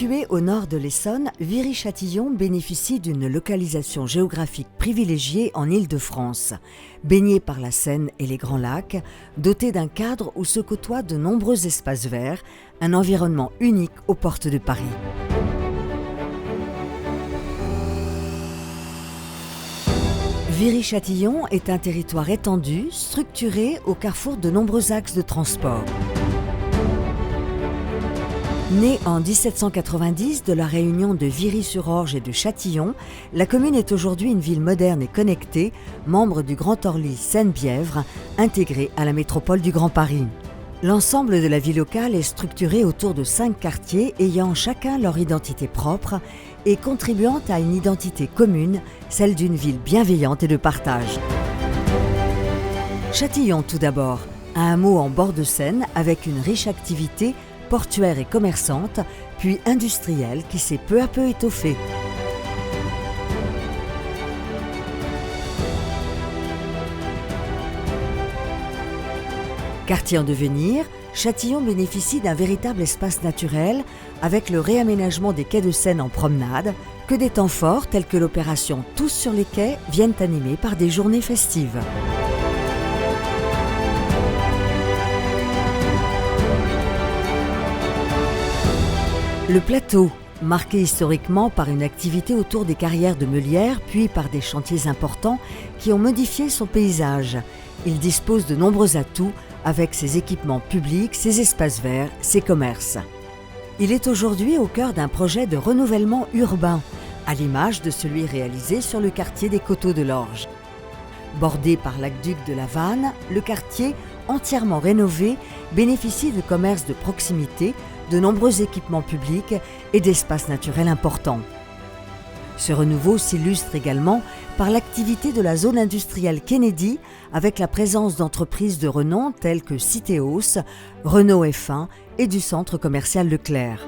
Située au nord de l'Essonne, Viry-Châtillon bénéficie d'une localisation géographique privilégiée en Île-de-France. Baignée par la Seine et les Grands Lacs, dotée d'un cadre où se côtoient de nombreux espaces verts, un environnement unique aux portes de Paris. Viry-Châtillon est un territoire étendu, structuré au carrefour de nombreux axes de transport. Née en 1790 de la réunion de Viry-sur-Orge et de Châtillon, la commune est aujourd'hui une ville moderne et connectée, membre du Grand Orly Seine-Bièvre, intégrée à la métropole du Grand Paris. L'ensemble de la vie locale est structuré autour de 5 quartiers ayant chacun leur identité propre et contribuant à une identité commune, celle d'une ville bienveillante et de partage. Châtillon tout d'abord, un hameau en bord de Seine avec une riche activité portuaire et commerçante, puis industrielle qui s'est peu à peu étoffée. Quartier en devenir, Châtillon bénéficie d'un véritable espace naturel avec le réaménagement des quais de Seine en promenade, que des temps forts tels que l'opération Tous sur les quais viennent animer par des journées festives. Le plateau, marqué historiquement par une activité autour des carrières de meulières, puis par des chantiers importants qui ont modifié son paysage. Il dispose de nombreux atouts avec ses équipements publics, ses espaces verts, ses commerces. Il est aujourd'hui au cœur d'un projet de renouvellement urbain, à l'image de celui réalisé sur le quartier des Coteaux de l'Orge. Bordé par l'aqueduc de la Vanne, le quartier, entièrement rénové, bénéficie de commerces de proximité, de nombreux équipements publics et d'espaces naturels importants. Ce renouveau s'illustre également par l'activité de la zone industrielle Kennedy avec la présence d'entreprises de renom telles que Citeos, Renault F1 et du centre commercial Leclerc.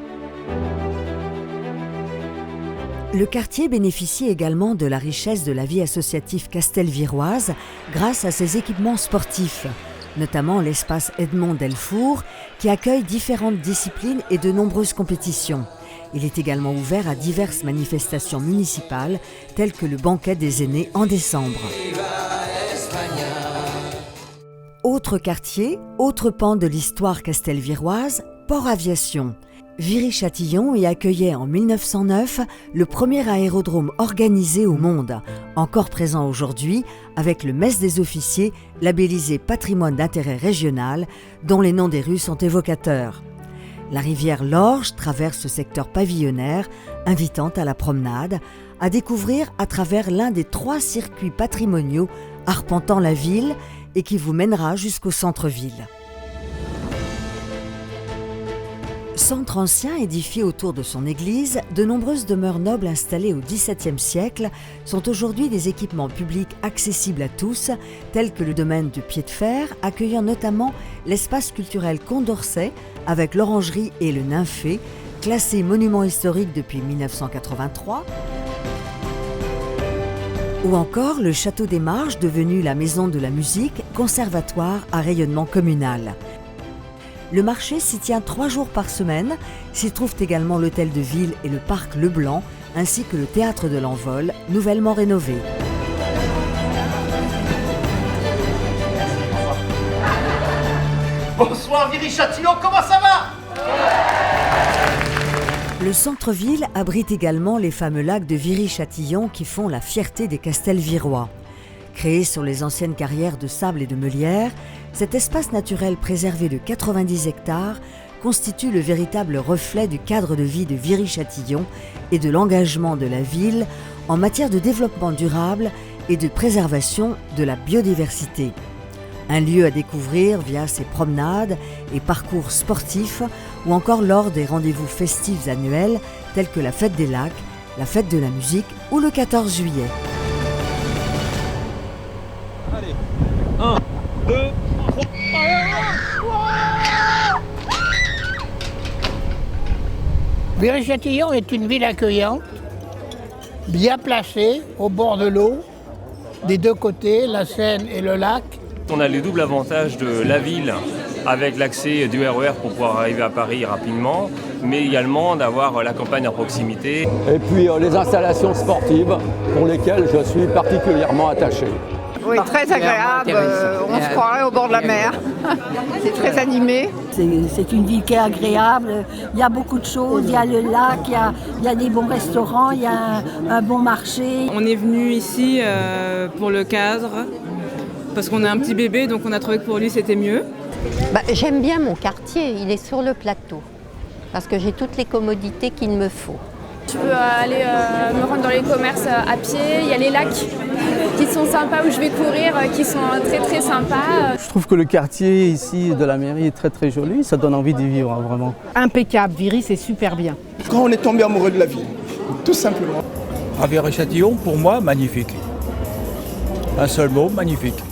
Le quartier bénéficie également de la richesse de la vie associative castelviroise grâce à ses équipements sportifs, notamment l'espace Edmond Delfour, qui accueille différentes disciplines et de nombreuses compétitions. Il est également ouvert à diverses manifestations municipales, telles que le banquet des aînés en décembre. Autre quartier, autre pan de l'histoire castelviroise, Port Aviation. Viry-Châtillon y accueillait en 1909 le premier aérodrome organisé au monde, encore présent aujourd'hui avec le Mess des officiers, labellisé patrimoine d'intérêt régional, dont les noms des rues sont évocateurs. La rivière l'Orge traverse ce secteur pavillonnaire, invitant à la promenade, à découvrir à travers l'un des 3 circuits patrimoniaux arpentant la ville et qui vous mènera jusqu'au centre-ville. Centre ancien édifié autour de son église, de nombreuses demeures nobles installées au XVIIe siècle sont aujourd'hui des équipements publics accessibles à tous, tels que le domaine du Pied de Fer, accueillant notamment l'espace culturel Condorcet avec l'orangerie et le Nymphée, classés monuments historiques depuis 1983, ou encore le Château des Marges, devenu la maison de la musique, conservatoire à rayonnement communal. Le marché s'y tient 3 jours par semaine, s'y trouvent également l'hôtel de ville et le parc Leblanc, ainsi que le théâtre de l'Envol, nouvellement rénové. Bonsoir Viry-Châtillon, comment ça va? Le centre-ville abrite également les fameux lacs de Viry-Châtillon qui font la fierté des Castelvirois. Créé sur les anciennes carrières de sable et de meulière, cet espace naturel préservé de 90 hectares constitue le véritable reflet du cadre de vie de Viry-Châtillon et de l'engagement de la ville en matière de développement durable et de préservation de la biodiversité. Un lieu à découvrir via ses promenades et parcours sportifs ou encore lors des rendez-vous festifs annuels tels que la Fête des Lacs, la Fête de la musique ou le 14 juillet. Allez, 1, 2, 3. Viry-Châtillon est une ville accueillante, bien placée au bord de l'eau, des 2 côtés, la Seine et le lac. On a les doubles avantages de la ville avec l'accès du RER pour pouvoir arriver à Paris rapidement, mais également d'avoir la campagne à proximité. Et puis les installations sportives pour lesquelles je suis particulièrement attaché. Oui, très agréable, on se croirait au bord de la mer. C'est très animé. C'est une ville qui est agréable, il y a beaucoup de choses, il y a le lac, il y a des bons restaurants, il y a un bon marché. On est venu ici pour le cadre, parce qu'on a un petit bébé, donc on a trouvé que pour lui c'était mieux. J'aime bien mon quartier, il est sur le plateau, parce que j'ai toutes les commodités qu'il me faut. Je peux aller me rendre dans les commerces à pied, il y a les lacs qui sont sympas où je vais courir, qui sont très très sympas. Je trouve que le quartier ici de la mairie est très très joli, ça donne envie d'y vivre vraiment. Impeccable, Viry c'est super bien. Quand on est tombé amoureux de la ville, tout simplement. Viry-Châtillon, pour moi, magnifique. Un seul mot, magnifique.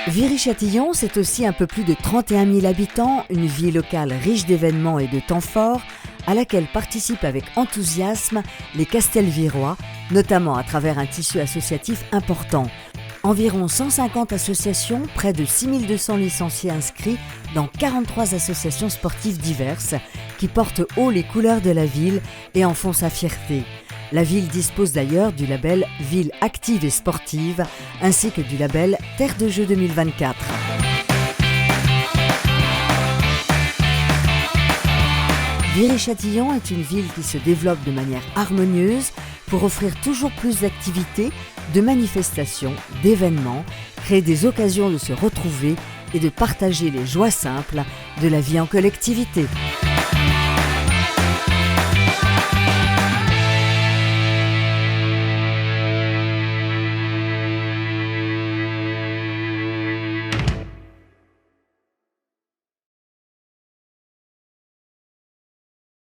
Viry-Châtillon, c'est aussi un peu plus de 31 000 habitants, une vie locale riche d'événements et de temps forts, à laquelle participent avec enthousiasme les Castelvirois, notamment à travers un tissu associatif important. Environ 150 associations, près de 6 200 licenciés inscrits dans 43 associations sportives diverses, qui portent haut les couleurs de la ville et en font sa fierté. La ville dispose d'ailleurs du label Ville active et sportive, ainsi que du label Terre de Jeux 2024. Viry-Châtillon est une ville qui se développe de manière harmonieuse pour offrir toujours plus d'activités, de manifestations, d'événements, créer des occasions de se retrouver et de partager les joies simples de la vie en collectivité.